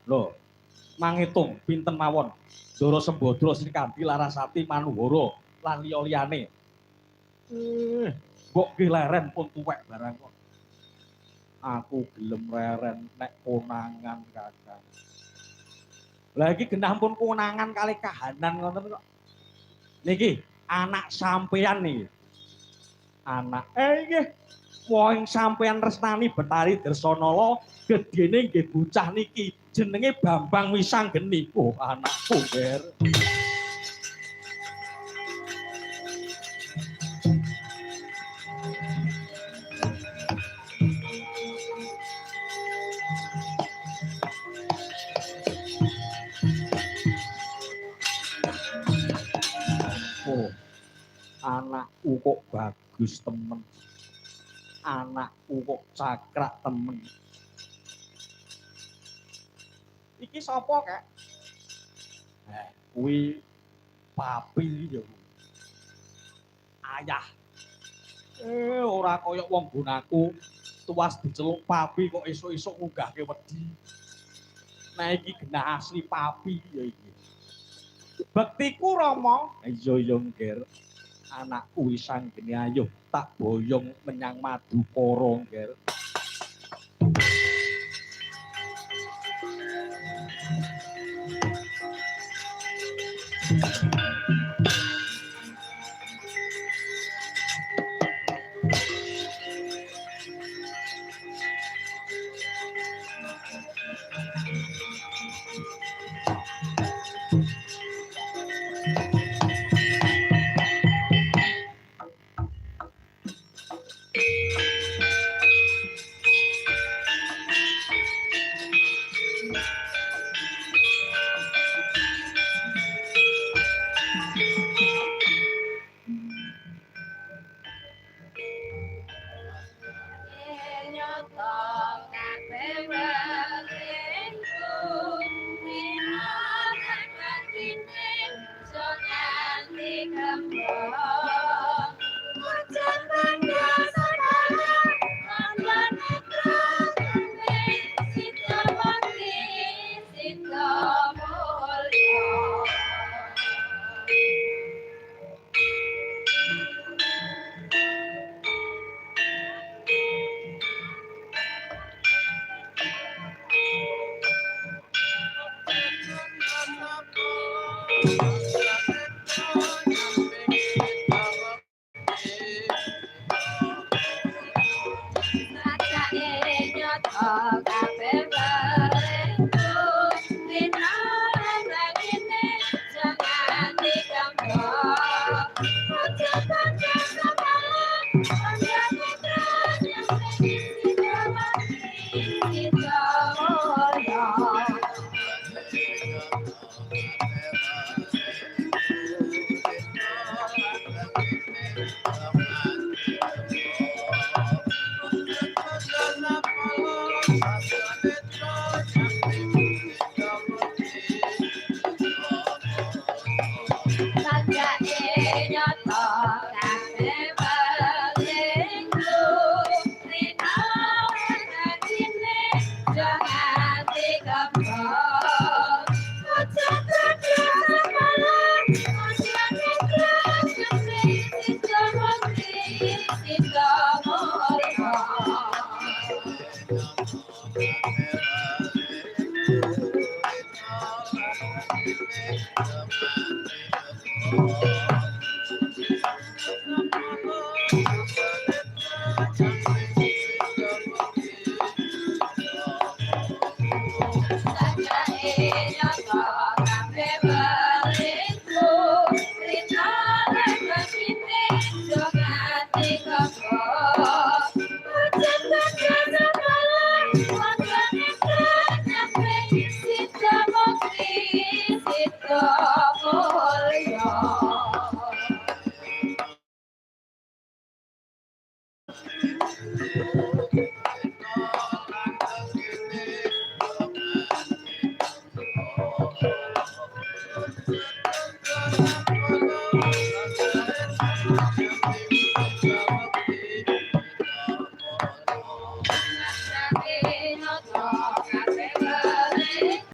Lho, mangitung pinten mawon Ndara Sembadra Srikandi Larasati Manuhara lan liya-liyane. Mbok ki leren pun tuwek barang kok. Aku gelem leren nek konangan Kakang. Lah iki genah pun konangan kalih kahanan ngoten kok. Niki anak sampeyan niki. Anak nggih. Wong sampeyan resnani Betari Dersanala gedene nggih bocah niki jenenge Bambang Wisanggeni. Oh, anakku, Ger. Oh, anakku kok bagus temen. Anakku kok cakrak temen. Iki sapa, Kak? Kuwi papi ya. Ayah. Ora kaya wong gonaku tuwas diceluk papi kok esuk-esuk ngunggahke wedi. Nah iki genah asli papi ya iki. Bektiku Rama. Iya ya, Nger. Anakku Wisanggeni ayo tak boyong menyang Madukara, Nger.